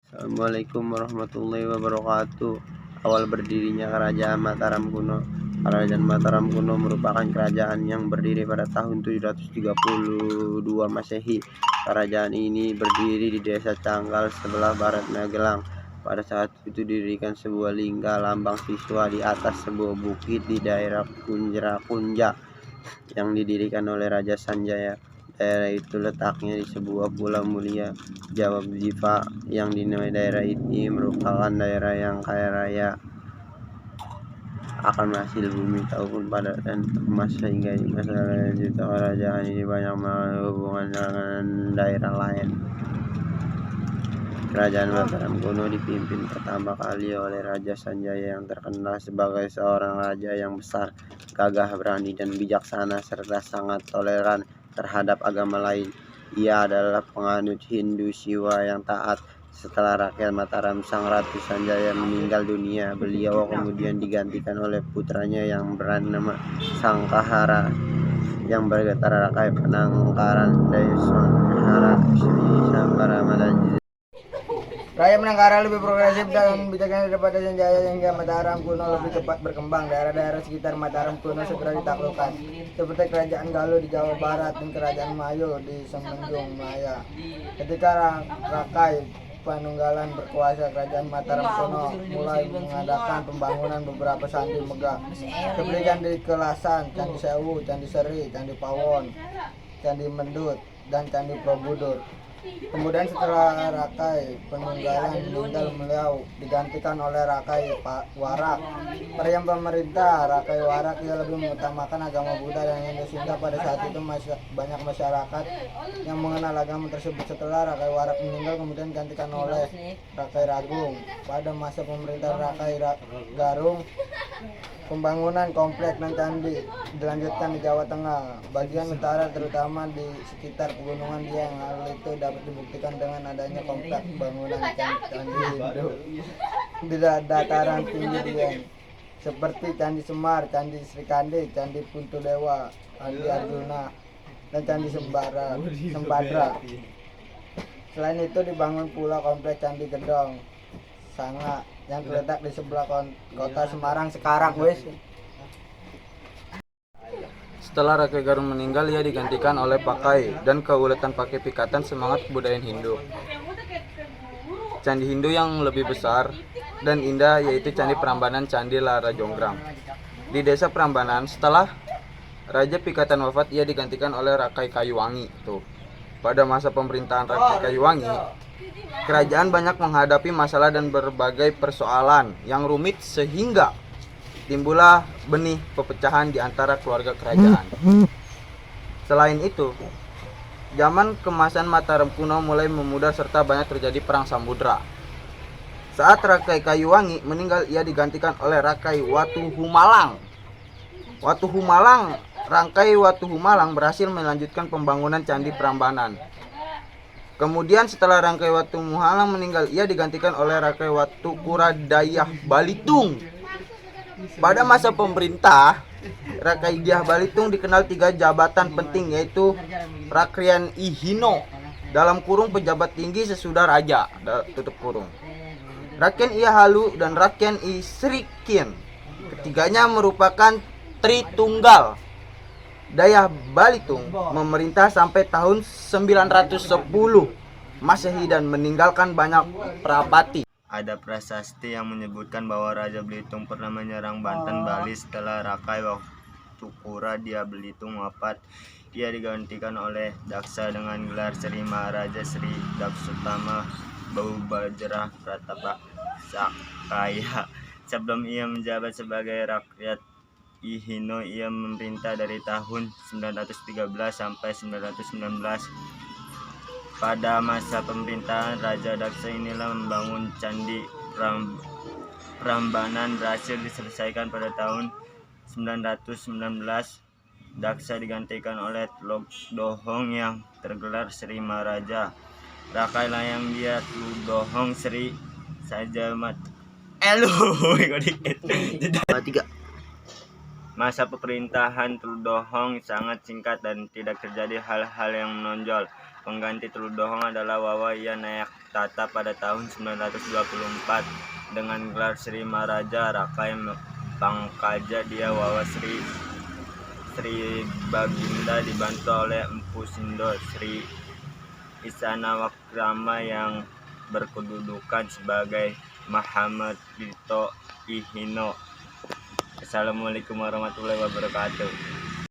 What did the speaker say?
Assalamualaikum warahmatullahi wabarakatuh. Awal berdirinya Kerajaan Mataram kuno. Kerajaan Mataram kuno merupakan kerajaan yang berdiri pada tahun 732 Masehi. Kerajaan ini berdiri di desa Canggal sebelah barat Magelang. Pada saat itu didirikan sebuah lingga lambang siswa di atas sebuah bukit di daerah Kunja yang didirikan oleh Raja Sanjaya. Daerah itu letaknya di sebuah pulau mulia Jawa Diva yang dinamai daerah ini merupakan daerah yang kaya raya akan hasil bumi tahun padat dan emas, sehingga di masa lanjut kerajaan ini banyak mengalami hubungan dengan daerah lain. Kerajaan Mataram kuno dipimpin pertama kali oleh Raja Sanjaya yang terkenal sebagai seorang raja yang besar, gagah berani dan bijaksana serta sangat toleran terhadap agama lain. Ia adalah penganut Hindu Siwa yang taat. Setelah rakyat Mataram sang Ratu Sanjaya meninggal dunia, beliau kemudian digantikan oleh putranya yang bernama Sangkahara yang bergetar rakai penangkaran Daeson Hara Sri Sangkara Madaji. Raya Menangkara lebih progresif dan bijaksana daripada Sanjaya sehingga Mataram kuno lebih cepat berkembang. Daerah-daerah sekitar Mataram kuno segera ditaklukkan, seperti Kerajaan Galuh di Jawa Barat dan Kerajaan Mayo di Semenanjung Malaya. Ketika Rakai Panunggalan berkuasa, Kerajaan Mataram kuno mulai mengadakan pembangunan beberapa candi megah, seperti Candi Kelasan, Candi Sewu, Candi Seri, Candi Pawon, Candi Mendut, dan Candi Borobudur. Kemudian setelah Rakai Penunggalan meninggal, beliau digantikan oleh Rakai Warak. Pada yang pemerintah Rakai Warak, ia lebih mengutamakan agama Buddha dan Hindu, sehingga pada saat itu banyak masyarakat yang mengenal agama tersebut. Setelah Rakai Warak meninggal, kemudian digantikan oleh Rakai Ragung. Pada masa pemerintahan Rakai Garung, pembangunan komplek dan candi dilanjutkan di Jawa Tengah, bagian utara terutama di sekitar pegunungan Dieng. Hal itu dapat dibuktikan dengan adanya komplek bangunan candi Hindu di dataran tinggi Dieng, seperti Candi Semar, Candi Srikandi, Candi Puntudewa, Andi Arjuna, dan Candi Sembadra. Selain itu dibangun pula komplek Candi Gedong Sanga yang terletak di sebelah kota Semarang sekarang, wes. Setelah Rakai Garung meninggal, ia digantikan oleh Pakai dan Kauletan Pakai Pikatan semangat kebudayaan Hindu. Candi Hindu yang lebih besar dan indah yaitu Candi Prambanan, Candi Larajonggrang. Di desa Prambanan, setelah Raja Pikatan wafat, ia digantikan oleh Rakai Kayuwangi. Pada masa pemerintahan Rakai Kayuwangi, kerajaan banyak menghadapi masalah dan berbagai persoalan yang rumit sehingga timbullah benih perpecahan di antara keluarga kerajaan. Selain itu, zaman kemasan Mataram kuno mulai memudar serta banyak terjadi perang samudra. Saat Rakai Kayuwangi meninggal, ia digantikan oleh Rakai Watuhumalang. Rakai Watuhumalang berhasil melanjutkan pembangunan Candi Prambanan. Kemudian setelah Rakai Watuhumalang meninggal, ia digantikan oleh Rakai Watukuradayah Balitung. Pada masa pemerintah Rakai Dyah Balitung dikenal 3 jabatan penting, yaitu Rakrian Ihino dalam kurung pejabat tinggi sesudah raja tutup kurung, Raken I Halu dan Raken I Srikin. Ketiganya merupakan Tritunggal. Dayah Balitung memerintah sampai tahun 910 Masehi dan meninggalkan banyak prabati. Ada prasasti yang menyebutkan bahwa Raja Belitung pernah menyerang Banten Bali. Setelah Rakai Watukuradayah Belitung wafat, ia digantikan oleh Daksa dengan gelar Sri Maharaja Sri Daksutama Bahubajra Pratapa Sakaya. Sebelum ia menjabat sebagai rakyat Ihino, ia memerintah dari tahun 913 sampai 919. Pada masa pemerintahan Raja Daksa inilah membangun Candi Prambanan berhasil diselesaikan pada tahun 919. Daksa digantikan oleh Tludohong yang tergelar Sri Maharaja. Rakai Layang Dia Tludohong Sri Sajamat Masa pemerintahan Tludohong sangat singkat dan tidak terjadi hal-hal yang menonjol. Pengganti Trudohong adalah Wawa Ia Nayak Tata pada tahun 924 dengan gelar Sri Maharaja Rakai Pangkaja. Dia Wawa Sri Baginda dibantu oleh Empu Sindo Sri Isana Wakrama yang berkedudukan sebagai Muhammad Dito Ihino. Assalamualaikum warahmatullahi wabarakatuh.